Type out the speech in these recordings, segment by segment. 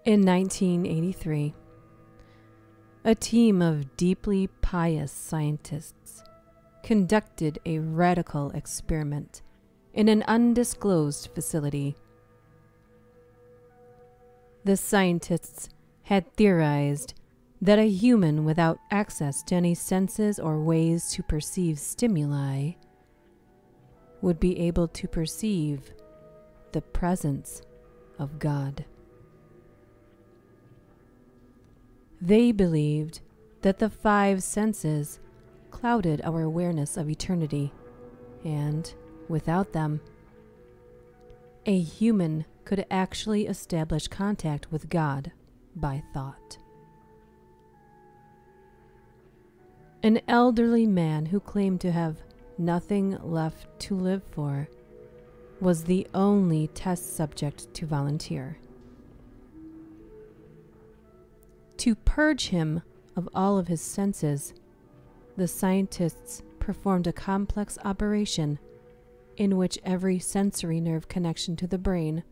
In 1983, a team of deeply pious scientists conducted a radical experiment in an undisclosed facility. The scientists had theorized that a human without access to any senses or ways to perceive stimuli would be able to perceive the presence of God. They believed that the five senses clouded our awareness of eternity, and without them, a human could actually establish contact with God by thought. An elderly man who claimed to have nothing left to live for was the only test subject to volunteer. To purge him of all of his senses, the scientists performed a complex operation in which every sensory nerve connection to the brain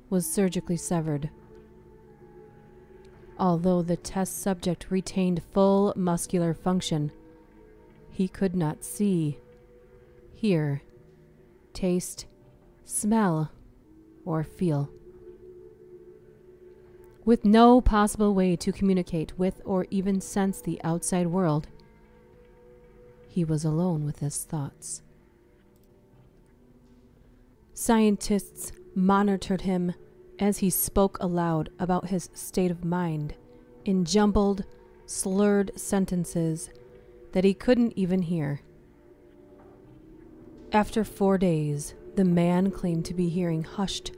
was surgically severed. Although the test subject retained full muscular function, he could not see, hear, taste, smell, or feel. With no possible way to communicate with or even sense the outside world, he was alone with his thoughts. Scientists monitored him as he spoke aloud about his state of mind in jumbled, slurred sentences that he couldn't even hear. After 4 days, the man claimed to be hearing hushed,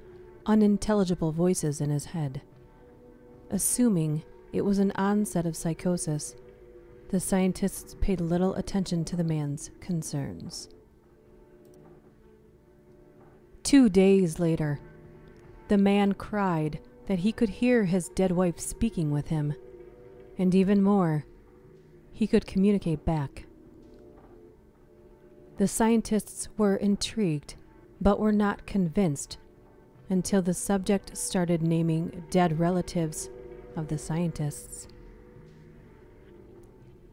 unintelligible voices in his head. Assuming it was an onset of psychosis, the scientists paid little attention to the man's concerns. 2 days later, the man cried that he could hear his dead wife speaking with him, and even more, he could communicate back. The scientists were intrigued, but were not convinced until the subject started naming dead relatives of the scientists.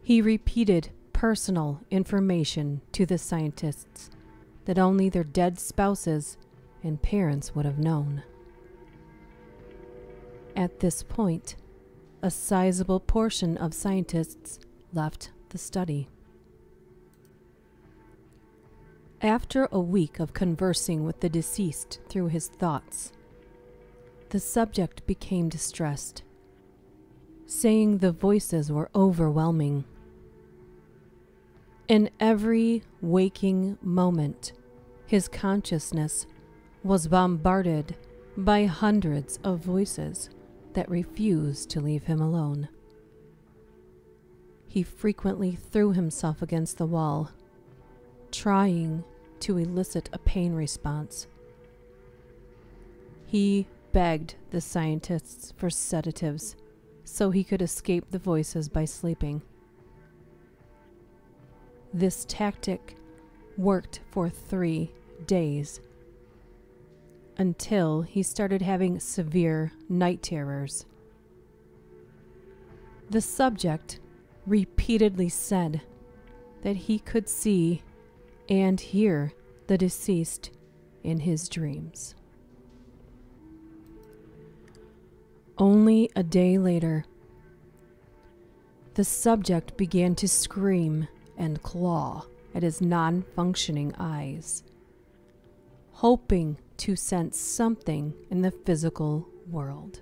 He repeated personal information to the scientists that only their dead spouses and parents would have known. At this point, a sizable portion of scientists left the study. After a week of conversing with the deceased through his thoughts, the subject became distressed, saying the voices were overwhelming. In every waking moment, his consciousness was bombarded by hundreds of voices that refused to leave him alone. He frequently threw himself against the wall, trying to elicit a pain response. He begged the scientists for sedatives so he could escape the voices by sleeping. This tactic worked for 3 days, until he started having severe night terrors. The subject repeatedly said that he could see and hear the deceased in his dreams. Only a day later, the subject began to scream and claw at his non-functioning eyes, hoping to sense something in the physical world.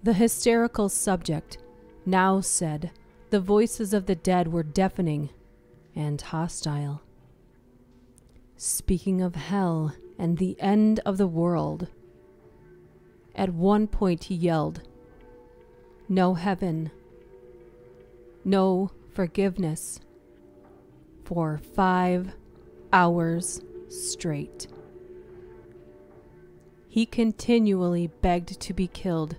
The hysterical subject now said the voices of the dead were deafening and hostile, speaking of hell and the end of the world. At one point he yelled, "No heaven, no forgiveness," for 5 hours straight. He continually begged to be killed,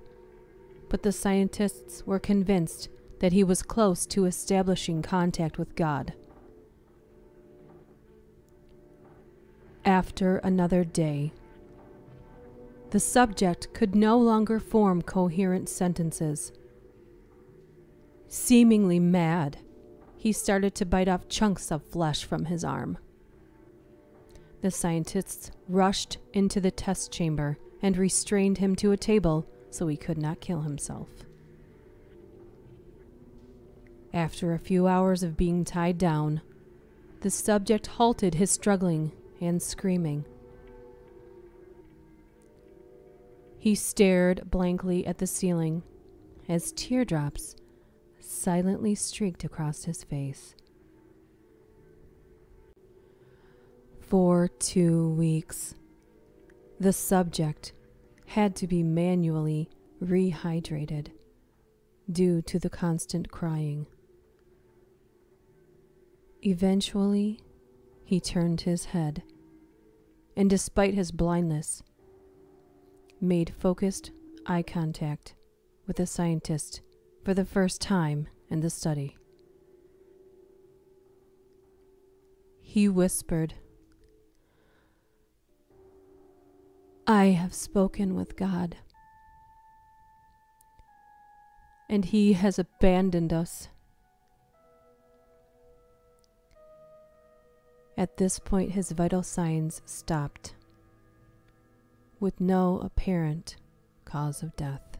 but the scientists were convinced that he was close to establishing contact with God. After another day, The subject could no longer form coherent sentences. Seemingly mad, he started to bite off chunks of flesh from his arm. The scientists rushed into the test chamber and restrained him to a table so he could not kill himself. After a few hours of being tied down, the subject halted his struggling and screaming. He stared blankly at the ceiling as teardrops silently streaked across his face. For 2 weeks, the subject had to be manually rehydrated due to the constant crying. Eventually, he turned his head, and despite his blindness, made focused eye contact with a scientist for the first time in the study. He whispered, "I have spoken with God, and He has abandoned us." At this point, his vital signs stopped, with no apparent cause of death.